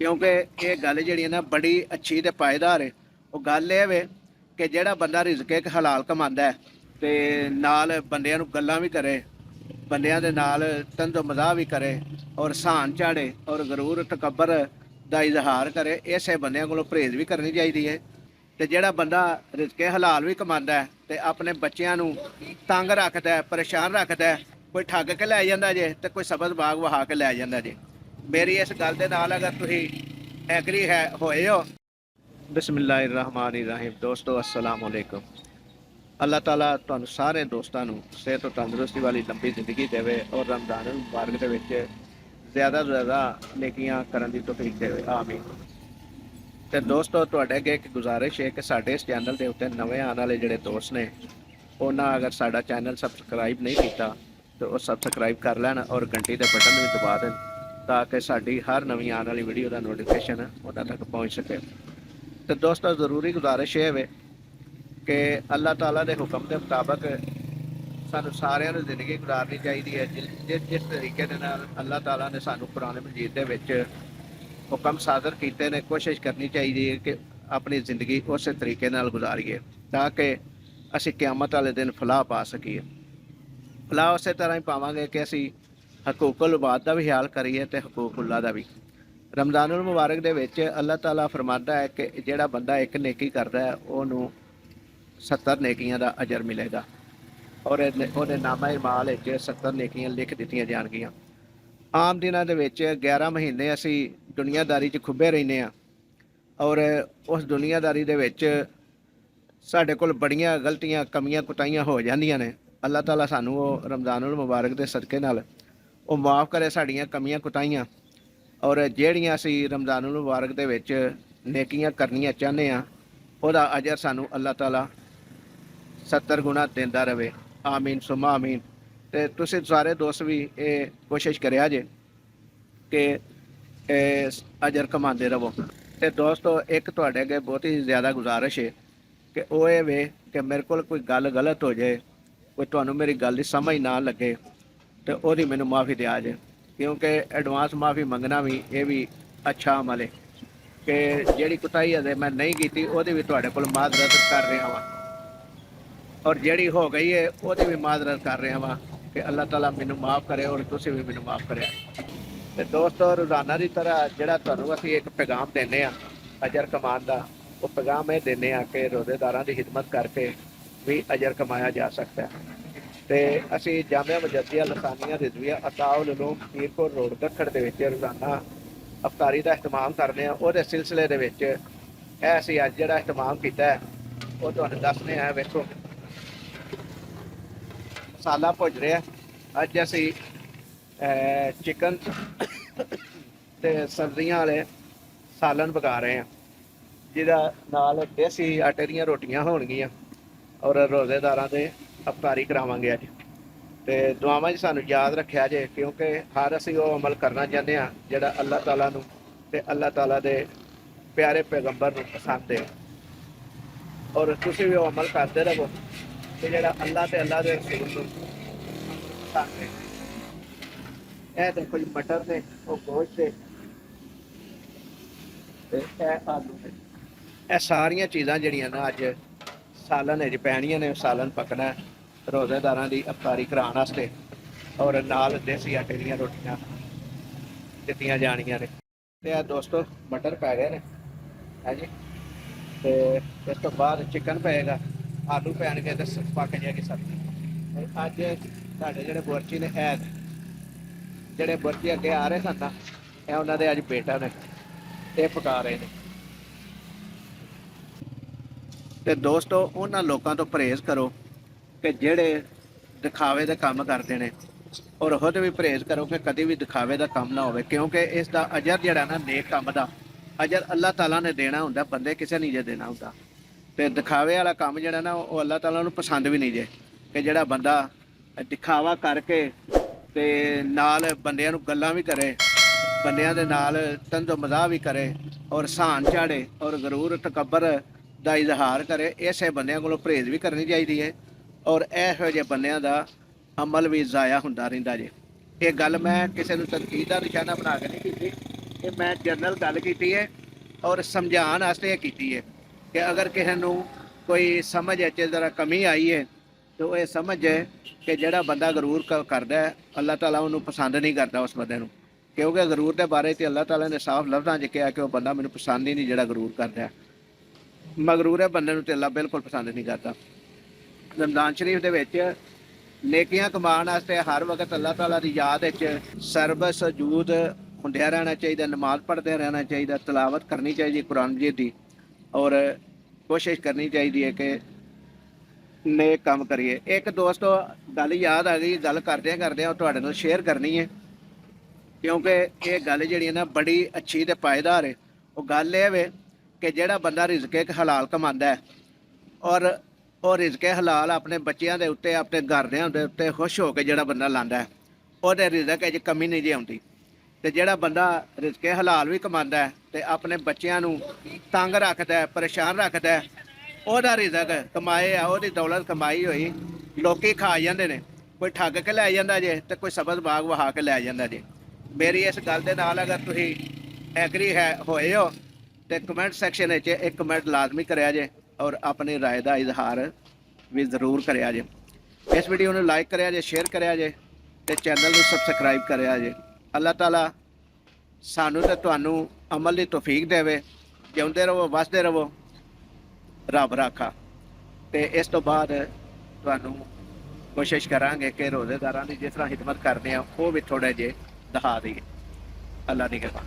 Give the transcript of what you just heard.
क्योंकि ये गल जी ना बड़ी अच्छी तो पायेदार है। वो गल ये वे कि ਜਿਹੜਾ ਬੰਦਾ ਰਿਜ਼ਕ ਇੱਕ ਹਲਾਲ ਕਮਾਉਂਦਾ ਹੈ ਤੇ ਨਾਲ ਬੰਦਿਆਂ ਨੂੰ ਗੱਲਾਂ ਵੀ ਕਰੇ, ਬੰਦਿਆਂ ਦੇ ਨਾਲ ਤੰਜ਼ੋ ਮਜ਼ਾਹ ਵੀ ਕਰੇ ਔਰ ਸਾਨ ਝਾੜੇ ਔਰ ਗਰੂਰ ਤਕੱਬਰ ਦਾ ਇਜ਼ਹਾਰ ਕਰੇ, ਐਸੇ ਬੰਦਿਆਂ ਕੋਲੋਂ ਪਰਹੇਜ਼ ਵੀ ਕਰਨੀ ਚਾਹੀਦੀ ਹੈ। ਤੇ ਜਿਹੜਾ ਬੰਦਾ ਰਿਜ਼ਕੇ ਹਲਾਲ ਵੀ ਕਮਾਉਂਦਾ ਹੈ ਤੇ ਆਪਣੇ ਬੱਚਿਆਂ ਨੂੰ ਤੰਗ ਰੱਖਦਾ ਹੈ, ਪਰੇਸ਼ਾਨ ਰੱਖਦਾ ਹੈ, ਕੋਈ ਠੱਗ ਕੇ ਲੈ ਜਾਂਦਾ ਜੇ ਤੇ ਕੋਈ ਸਬਜ਼ ਬਾਗ ਵਹਾ ਕੇ ਲੈ ਜਾਂਦਾ ਜੇ। ਮੇਰੀ ਇਸ ਗੱਲ ਦੇ ਨਾਲ ਅਗਰ ਤੁਸੀਂ ਐਗਰੀ ਹੈ ਹੋਏ ਹੋ। ਬਿਸਮਿल्लाहिर्रहमानिर्रहीम। दोस्तों अस्सलाम वालेकुम। अल्लाह ताला ਤੁਹਾਨੂੰ ਸਾਰੇ ਦੋਸਤਾਂ ਨੂੰ ਸਿਹਤ ਤੇ ਤੰਦਰੁਸਤੀ ਵਾਲੀ ਲੰਬੀ ਜ਼ਿੰਦਗੀ ਦੇਵੇ ਔਰ ਰਮਜ਼ਾਨ ਮੁਬਾਰਕ ਦੇ ਵਿੱਚ ਜ਼ਿਆਦਾ ਤੋਂ ਜ਼ਿਆਦਾ ਨੇਕੀਆਂ ਕਰਨ ਦੀ ਤੌਫੀਕ ਦੇਵੇ, ਆਮੀਨ। ਤੇ ਦੋਸਤੋ ਤੁਹਾਡੇ ਅੱਗੇ ਇੱਕ ਗੁਜ਼ਾਰਿਸ਼ ਹੈ ਕਿ ਸਾਡੇ ਇਸ ਚੈਨਲ ਦੇ ਉੱਤੇ ਨਵੇਂ ਆਉਣ ਵਾਲੇ ਜਿਹੜੇ ਦੋਸਤ ਨੇ ਉਹਨਾਂ ਅਗਰ ਸਾਡਾ ਚੈਨਲ ਸਬਸਕ੍ਰਾਈਬ ਨਹੀਂ ਕੀਤਾ ਤਾਂ ਉਹ ਸਬਸਕ੍ਰਾਈਬ ਕਰ ਲੈਣ ਔਰ ਘੰਟੀ ਦੇ ਬਟਨ ਵੀ ਦਬਾ ਦੇਣ ਤਾਂ ਕਿ ਸਾਡੀ ਹਰ ਨਵੀਂ ਆਉਣ ਵਾਲੀ ਵੀਡੀਓ ਦਾ ਨੋਟੀਫਿਕੇਸ਼ਨ ਉਹਨਾਂ ਤੱਕ ਪਹੁੰਚ ਸਕੇ। तो दोस्तों ज़रूरी गुजारिश है वे कि अल्लाह ताला के हुक्म के मुताबिक सानू सारिਆਂ ਨੂੰ ज़िंदगी गुजारनी चाहिए है। जिस तरीके के नाल अल्लाह ताला ने सानू कुरान मजीद दे विच हुक्म सादर कीते ने, कोशिश करनी चाहिए कि अपनी ज़िंदगी उस तरीके नाल गुजारिए ताकि असी क़यामत वाले दिन फलाह पा सकीए। फलाह उस तरह ही पावांगे कि असी हकूकुल इबाद का भी ख्याल करिए तो हकूकुल्लाह का भी। रमज़ानुल मुबारक दे विच अल्लाह ताला फरमाता है कि जिहड़ा बंदा एक नेकी करता है उन्होंने 70 नेकियां का अजर मिलेगा और उहदे नामा माल 70 नेकियां लिख दित्तियां जाणगियां। आम दिनां दे विच 11 महीने असी दुनियादारी च खुब्बे रहने और उस दुनियादारी दे विच साडे कोल बड़ियां गलतियां कमियां कुताहियां हो जांदियां ने। अल्लाह ताला सानू रमज़ानुल मुबारक दे सदके नाल वो माफ़ करे साडियां कमियां कुताहियां और ਜਿਹੜੀਆਂ ਅਸੀਂ रमज़ानुल मुबारक ਦੇ ਵਿੱਚ नेकियां करनियां चाहते हैं ਉਹਦਾ अजर सानू अल्लाह ताला 70 गुना ਦਿੰਦਾ रहे, आमीन सुमा आमीन। ਤੇ ਤੁਸੀਂ ਸਾਰੇ ਦੋਸਤ ਵੀ ਇਹ ਕੋਸ਼ਿਸ਼ ਕਰਿਆ ਜੇ ਕਿ ਅਜਰ ਕਮਾਉਂਦੇ ਰਹੋ। ਤੇ ਦੋਸਤੋ ਇੱਕ ਤੁਹਾਡੇ ਅੱਗੇ ਬਹੁਤ ਹੀ ਜ਼ਿਆਦਾ ਗੁਜ਼ਾਰਿਸ਼ ਹੈ ਕਿ ਉਹ ਇਹ ਵੇ ਕਿ ਮੇਰੇ ਕੋਲ ਕੋਈ ਗੱਲ ਗਲਤ ਹੋ ਜਾਏ, ਕੋਈ ਤੁਹਾਨੂੰ ਮੇਰੀ ਗੱਲ ਦੀ ਸਮਝ ਨਾ ਲੱਗੇ ਤੇ ਉਹਦੀ ਮੈਨੂੰ ਮਾफ़ी ਦਿਆ ਜੇ, क्योंकि एडवांस माफ़ी मंगना भी अच्छा अमल है कि जिहड़ी कुताही अजे मैं नहीं की वो भी तुहाडे कोल माजरत कर रहा वा और जिहड़ी हो गई है वो भी माजरत कर रहा वा कि अल्लाह ताला मैनू माफ़ करे और तुसीं भी मैनू माफ़ करे। तो दोस्तों रोज़ाना की तरह जिहड़ा तुहानूं असीं एक पैगाम देने अजर कमान का, वो पैगाम ये देने कि रोज़ेदारां की खिदमत करके भी अजर कमाया जा सकता है। तो असी जामिया मुजद्दिया लसानिया रिजविया अताउल उलूम पीरकोट रोड दखड़ दे विच रोज़ाना अफतारी का अहतमाम करने वो सिलसिले दे विच असी अज जिहड़ा अहतमाम किया है वो तुहानूं दसने हैं। वेखो मसाला भुज रहा अज असी चिकन ते सब्जियां वाले सालन पका रहे हैं जिहदा नाल देसी आटे दीयां रोटियां होणगियां और रोज़ेदारां दे अफतारी करावांगे अज। तो दुआवां च सानू याद रखिया जे क्योंकि हर असी वो अमल करना चाहते हैं जिहड़ा अल्लाह ताला नूं ते अल्लाह ताला दे प्यारे पैगंबर नूं पसंद है और तुसीं भी वो अमल करते रहो कि जिहड़ा अल्लाह ते अल्लाह दे रसूल नूं पसंद है। यह देखो जी मटर ने वो गोश्त ते यह आलू ने, यह सारियां चीज़ां जिहड़ियां ना अज सालन अज पैणियां ने। सालन पकना है रोज़ेदारां की अफतारी कराउण वास्ते और नाल देसी आटे दीयां रोटियां दित्तियां जाणियां ने। ते दोस्तों मटर पै गए ने है जी, तो इस तो बाद चिकन पेगा, आलू पैणगे ते पक जाएगी सब्जी। अज साडे जिहड़े बुरजी ने है जिहड़े बुरजी अगे आ रहे सन ना ये उन्हां दे अज बेटा ने ये पका रहे हैं। तो दोस्तों उन्हां लोगों तो परहेज़ करो कि जिहड़े दिखावे दे काम करते हैं और खुद भी परहेज़ करो कि कभी भी दिखावे का काम ना हो, क्योंकि इसका अजर जिहड़ा ना नेक काम का अजर अल्लाह ताला ने देना हुंदा, बंदे किसी नहीं जे देना हुंदा। तो दिखावे वाला काम जिहड़ा ना वो अल्लाह ताला नूं पसंद भी नहीं जे कि जिहड़ा बंदा दिखावा करके ते नाल बंदियां नूं गल्लां भी करे, बंदियां दे नाल तंजो मज़ाह भी करे और साण झाड़े और गरूर तकब्बर का इजहार करे, ऐसे बंदियां कोलों परहेज़ भी करनी चाहिए है और इहो जिहे बंदियां दा अमल भी ज़ाया हुंदा रहिंदा जे। ये गल मैं किसी नूं तनकीद दा निशाना बना के नहीं कीती, ਇਹ ਮੈਂ ਜਨਰਲ ਗੱਲ ਕੀਤੀ ਹੈ ਔਰ ਸਮਝਾਉਣ ਵਾਸਤੇ ਇਹ ਕੀਤੀ ਹੈ ਕਿ ਅਗਰ ਕਿਸੇ ਨੂੰ ਕੋਈ ਸਮਝ 'ਚ ਜ਼ਰਾ ਕਮੀ ਆਈ ਹੈ ਤਾਂ ਉਹ ਇਹ ਸਮਝ ਹੈ ਕਿ ਜਿਹੜਾ ਬੰਦਾ ਗਰੂਰ ਕਰਦਾ ਹੈ ਅੱਲਾਹ ਤਾਲਾ ਉਹਨੂੰ ਪਸੰਦ ਨਹੀਂ ਕਰਦਾ ਉਸ ਬੰਦੇ ਨੂੰ, ਕਿਉਂਕਿ ਗਰੂਰ ਦੇ ਬਾਰੇ 'ਤੇ ਅੱਲਾਹ ਤਾਲਾ ਨੇ ਸਾਫ਼ ਲਫ਼ਜ਼ਾਂ 'ਚ ਕਿਹਾ ਕਿ ਉਹ ਬੰਦਾ ਮੈਨੂੰ ਪਸੰਦ ਹੀ ਨਹੀਂ ਜਿਹੜਾ ਗਰੂਰ ਕਰਦਾ ਹੈ। ਮਗਰੂਰ ਬੰਦੇ ਨੂੰ ਤੇ ਅੱਲਾਹ ਬਿਲਕੁਲ ਪਸੰਦ ਨਹੀਂ ਕਰਦਾ। ਰਮਜ਼ਾਨ ਸ਼ਰੀਫ ਦੇ ਵਿੱਚ ਨੇਕੀਆਂ ਕਮਾਉਣ ਵਾਸਤੇ ਹਰ ਵਕਤ ਅੱਲਾਹ ਤਾਲਾ ਦੀ ਯਾਦ ਵਿੱਚ ਸਰਬ ਸਜੂਦ ਹੁੰਦਿਆਂ ਰਹਿਣਾ ਚਾਹੀਦਾ, ਨਮਾਜ਼ ਪੜ੍ਹਦੇ ਰਹਿਣਾ ਚਾਹੀਦਾ, ਤਲਾਵਤ ਕਰਨੀ ਚਾਹੀਦੀ ਕੁਰਾਨ ਮਜੀਦ ਦੀ, ਔਰ ਕੋਸ਼ਿਸ਼ ਕਰਨੀ ਚਾਹੀਦੀ ਹੈ ਕਿ ਨੇਕ ਕੰਮ ਕਰੀਏ। ਇੱਕ ਦੋਸਤੋ ਗੱਲ ਯਾਦ ਆ ਗਈ, ਗੱਲ ਕਰਦਿਆਂ ਕਰਦਿਆਂ ਉਹ ਤੁਹਾਡੇ ਨਾਲ ਸ਼ੇਅਰ ਕਰਨੀ ਹੈ, ਕਿਉਂਕਿ ਇਹ ਗੱਲ ਜਿਹੜੀ ਹੈ ਨਾ ਬੜੀ ਅੱਛੀ ਤੇ ਪਾਇਦਾਰ ਹੈ। ਉਹ ਗੱਲ ਇਹ ਵੇ ਕਿ ਜਿਹੜਾ ਬੰਦਾ ਰਿਜ਼ਕ ਇੱਕ ਹਲਾਲ ਕਮਾਉਂਦਾ ਹੈ ਔਰ ਉਹ ਰਿਜ਼ਕ ਹਲਾਲ ਆਪਣੇ ਬੱਚਿਆਂ ਦੇ ਉੱਤੇ, ਆਪਣੇ ਘਰਦਿਆਂ ਦੇ ਉੱਤੇ ਖੁਸ਼ ਹੋ ਕੇ ਜਿਹੜਾ ਬੰਦਾ ਲਾਉਂਦਾ ਹੈ, ਉਹਦੇ ਰਿਜ਼ਕ 'ਚ ਕਮੀ ਨਹੀਂ ਜੀ ਆਉਂਦੀ। ਤੇ ਜਿਹੜਾ ਬੰਦਾ ਰਿਜ਼ਕ ਹਲਾਲ ਵੀ ਕਮਾਉਂਦਾ ਹੈ ਤੇ ਆਪਣੇ ਬੱਚਿਆਂ ਨੂੰ ਤੰਗ ਰੱਖਦਾ ਹੈ, ਪਰੇਸ਼ਾਨ ਰੱਖਦਾ ਹੈ, ਉਹਦਾ ਰਿਜ਼ਕ ਕਮਾਏ ਆ, ਉਹਦੀ ਦੌਲਤ ਕਮਾਈ ਹੋਈ ਲੋਕੀ ਖਾ ਜਾਂਦੇ ਨੇ। ਕੋਈ ਠੱਗ ਕੇ ਲੈ ਜਾਂਦਾ ਜੇ ਤੇ ਕੋਈ ਸਬਜ਼ ਬਾਗ ਵਹਾ ਕੇ ਲੈ ਜਾਂਦਾ ਜੇ। ਮੇਰੀ ਇਸ ਗੱਲ ਦੇ ਨਾਲ ਅਗਰ ਤੁਸੀਂ ਐਗਰੀ ਹੋਏ ਹੋ ਤੇ ਕਮੈਂਟ ਸੈਕਸ਼ਨ ਵਿੱਚ ਇੱਕ ਕਮੈਂਟ ਲਾਜ਼ਮੀ ਕਰਿਆ ਜੇ ਔਰ ਆਪਣੀ ਰਾਏ ਦਾ ਇਜ਼ਹਾਰ ਵੀ ਜ਼ਰੂਰ ਕਰਿਆ ਜੇ। ਇਸ ਵੀਡੀਓ ਨੂੰ ਲਾਈਕ ਕਰਿਆ ਜੇ, ਸ਼ੇਅਰ ਕਰਿਆ ਜੇ ਤੇ ਚੈਨਲ ਨੂੰ ਸਬਸਕ੍ਰਾਈਬ ਕਰਿਆ ਜੇ। ਅੱਲਾਹ ਤਾਲਾ ਸਾਨੂੰ ਤੇ ਤੁਹਾਨੂੰ ਅਮਲ ਦੀ ਤੌਫੀਕ ਦੇਵੇ। ਜਿਉਂਦੇ ਰਹੋ, ਵਸਦੇ ਰਹੋ, ਰੱਬ ਰਾਖਾ। ਤੇ ਇਸ ਤੋਂ ਬਾਅਦ ਤੁਹਾਨੂੰ ਕੋਸ਼ਿਸ਼ ਕਰਾਂਗੇ ਕਿ ਰੋਜ਼ੇਦਾਰਾਂ ਦੀ ਜਿਸ ਤਰ੍ਹਾਂ ਖਿਦਮਤ ਕਰਦੇ ਆ ਉਹ ਵੀ ਥੋੜੇ ਜਿਹੇ ਦਿਖਾ ਦਈਏ। ਅੱਲਾਹ ਦੀ ਕਿਰਪਾ।